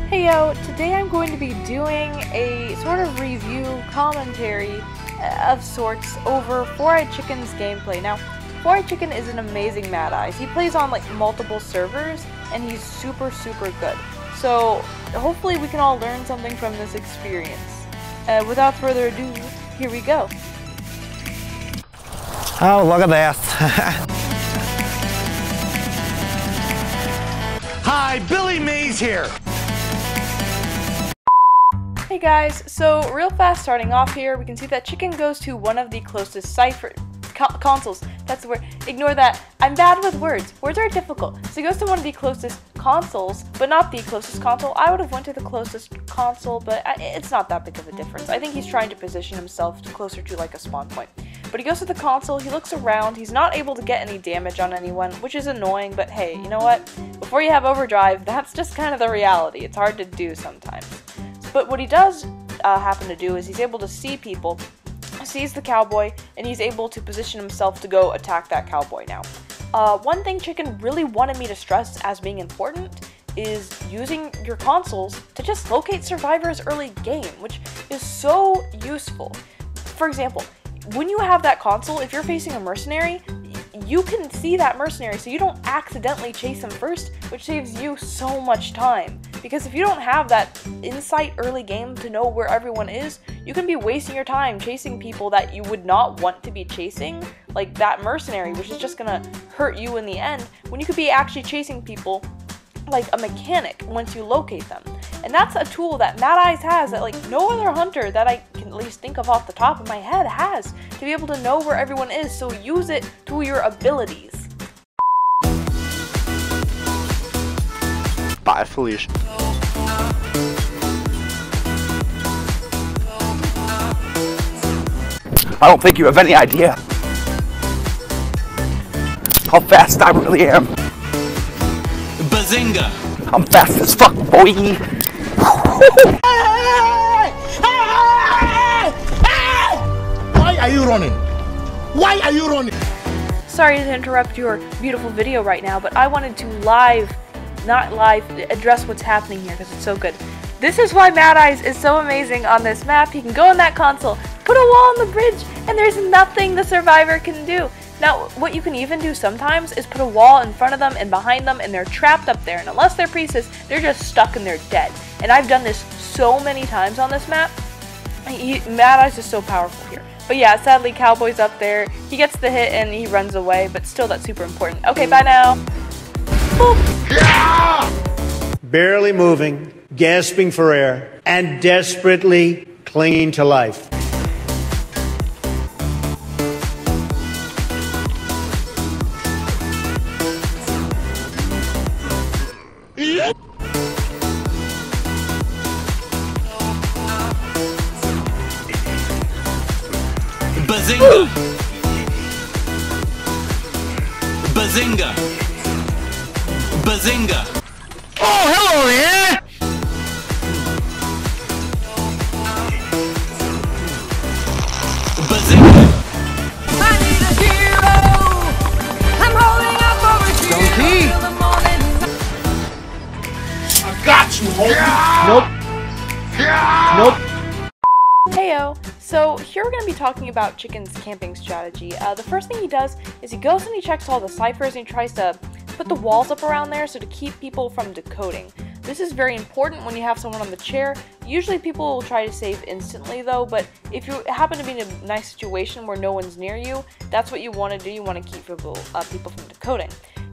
Hey yo, today I'm going to be doing a sort of review commentary of sorts over 4IDChicken's gameplay. Now, 4IDChicken is an amazing Mad Eyes. He plays on like multiple servers and he's super good. So hopefully we can all learn something from this experience. Without further ado, here we go. Oh, look at that. Hi, Billy Mays here. Hey guys, so real fast starting off here, we can see that Chicken goes to one of the closest consoles. That's the word. Ignore that. I'm bad with words. Words are difficult. So he goes to one of the closest consoles, but not the closest console. I would have went to the closest console, but it's not that big of a difference. I think he's trying to position himself closer to like a spawn point. But he goes to the console, he looks around, he's not able to get any damage on anyone, which is annoying, but hey, you know what? Before you have overdrive, that's just kind of the reality. It's hard to do sometimes. But what he does happen to do is he's able to see people, sees the cowboy, and he's able to position himself to go attack that cowboy now. One thing Chicken really wanted me to stress as being important is using your consoles to just locate survivors early game, which is so useful. For example, when you have that console, if you're facing a mercenary, you can see that mercenary so you don't accidentally chase him first, which saves you so much time. Because if you don't have that insight early game to know where everyone is, you can be wasting your time chasing people that you would not want to be chasing, like that mercenary, which is just gonna hurt you in the end, when you could be actually chasing people like a mechanic once you locate them. And that's a tool that Mad Eyes has that like no other hunter that I can at least think of off the top of my head has, to be able to know where everyone is, so use it to your abilities. Bye, Felicia. I don't think you have any idea how fast I really am. Bazinga! I'm fast as fuck, boy. Why are you running? Why are you running? Sorry to interrupt your beautiful video right now, but I wanted to address what's happening here because it's so good. This is why Mad Eyes is so amazing on this map. He can go in that console, put a wall on the bridge, and there's nothing the survivor can do. Now, what you can even do sometimes is put a wall in front of them and behind them, and they're trapped up there, and unless they're priestess, they're just stuck and they're dead. And I've done this so many times on this map. Mad Eyes is so powerful here. But yeah, sadly, Cowboy's up there. He gets the hit and he runs away, but still, that's super important. Okay, bye now. Boop. Yeah! Barely moving, gasping for air, and desperately clinging to life. Bazinga! Bazinga! Bazinga! Oh, hello there! Bazinga! I need a hero. I'm holding up for a Donkey. till the morning. I got you, homie. Nope. Heyo! So here we're going to be talking about Chicken's camping strategy. The first thing he does is he goes and he checks all the ciphers and he tries to put the walls up around there so to keep people from decoding. This is very important when you have someone on the chair. Usually people will try to save instantly though, but if you happen to be in a nice situation where no one's near you, that's what you want to do. You want to keep people from decoding.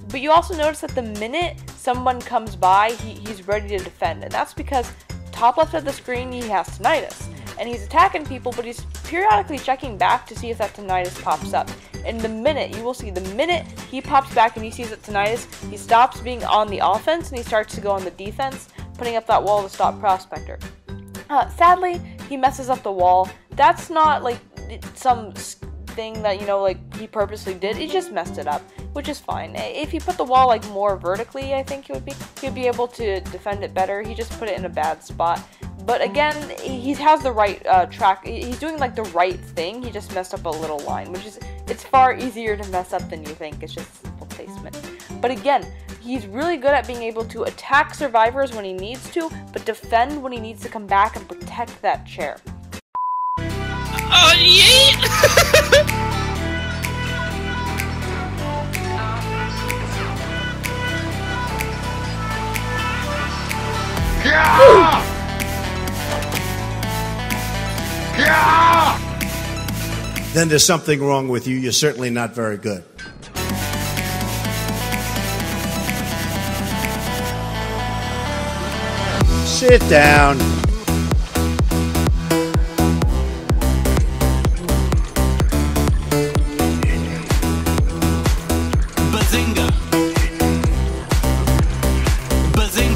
But you also notice that the minute someone comes by, he's ready to defend, and that's because top left of the screen he has tinnitus. And he's attacking people, but he's periodically checking back to see if that tinnitus pops up. And the minute he pops back and he sees that tinnitus, he stops being on the offense and he starts to go on the defense, putting up that wall to stop Prospector. Sadly, he messes up the wall. That's not like some thing that, you know, like he purposely did. He just messed it up, which is fine. If he put the wall like more vertically, I think he would be able to defend it better. He just put it in a bad spot. But again, he has the right track. He's doing like the right thing. He just messed up a little line, which is, it's far easier to mess up than you think. It's just simple placement. But again, He's really good at being able to attack survivors when he needs to, but defend when he needs to come back and protect that chair. Oh, yeah! Then there's something wrong with you. You're certainly not very good. Sit down. Bazinga! Bazing!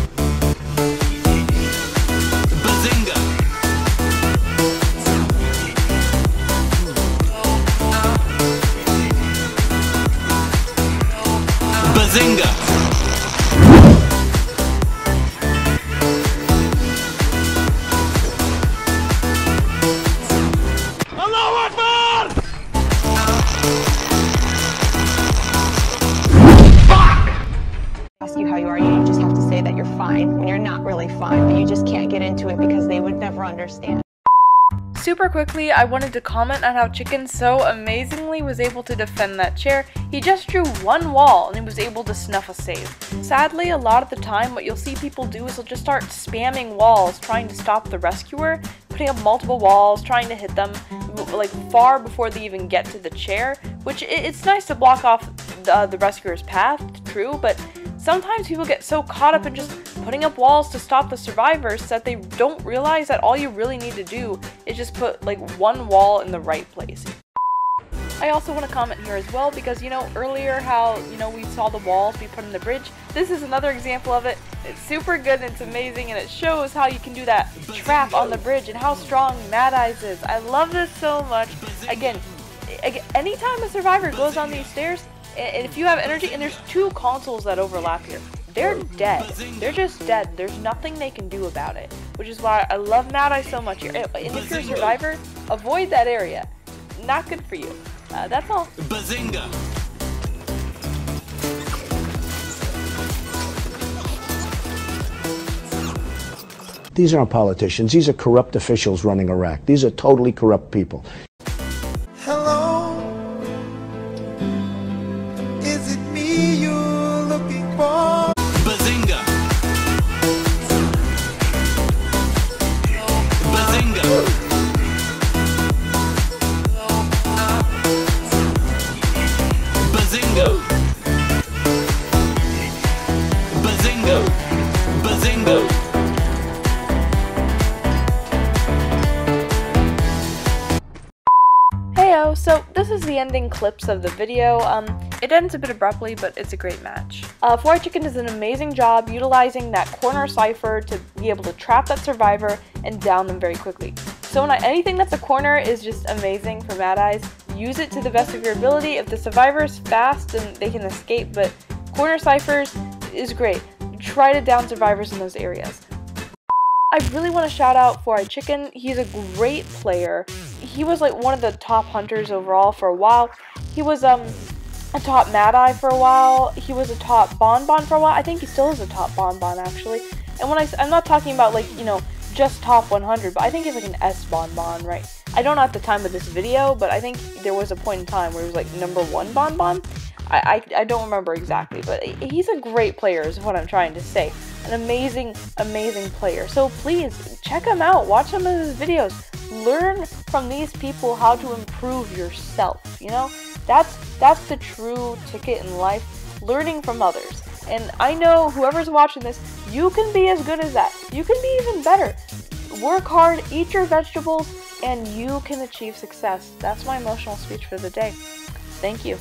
Bazinga! Bazinga! Ask you how you are, you just have to say that you're fine when you're not really fine, but you just can't get into it because they would never understand. Super quickly, I wanted to comment on how Chicken so amazingly was able to defend that chair. He just drew one wall and he was able to snuff a save. Sadly, a lot of the time what you'll see people do is they'll just start spamming walls trying to stop the rescuer, putting up multiple walls, trying to hit them like far before they even get to the chair, which it's nice to block off the rescuer's path, true, but sometimes people get so caught up in just putting up walls to stop the survivors that they don't realize that all you really need to do is just put like one wall in the right place. I also want to comment here as well because, you know, earlier how, you know, we saw the walls be put in the bridge. This is another example of it. It's super good and it's amazing and it shows how you can do that trap on the bridge and how strong Mad Eyes is. I love this so much. Again, anytime a survivor goes on these stairs, and if you have energy, and there's two consoles that overlap here, they're dead. They're just dead. There's nothing they can do about it, which is why I love Mad Eye so much here. And if you're a survivor, avoid that area. Not good for you. That's all. Bazinga! These aren't politicians. These are corrupt officials running Iraq. These are totally corrupt people. Hello, is it me you're looking for? Bazinga! Bazinga! Bazinga! Bazinga! Bazinga! Heyo, so this is the ending clips of the video. It ends a bit abruptly, but it's a great match. 4IDChicken does an amazing job utilizing that corner cipher to be able to trap that survivor and down them very quickly. So anything that's a corner is just amazing for Mad Eyes. Use it to the best of your ability. If the survivor is fast, then they can escape, but corner ciphers is great. Try to down survivors in those areas. I really want to shout out 4IDChicken. He's a great player. He was like one of the top hunters overall for a while. He was a top Mad Eye for a while. He was a top Bonbon for a while. I think he still is a top Bonbon actually. And when I'm not talking about like, you know, just top 100, but I think he's like an S Bonbon, right? I don't know at the time of this video, but I think there was a point in time where he was like #1 Bonbon. I don't remember exactly, but he's a great player is what I'm trying to say. An amazing, amazing player. So please, check him out. Watch some of his videos. Learn from these people how to improve yourself, you know? That's the true ticket in life. Learning from others. And I know whoever's watching this, you can be as good as that. You can be even better. Work hard, eat your vegetables, and you can achieve success. That's my emotional speech for the day. Thank you.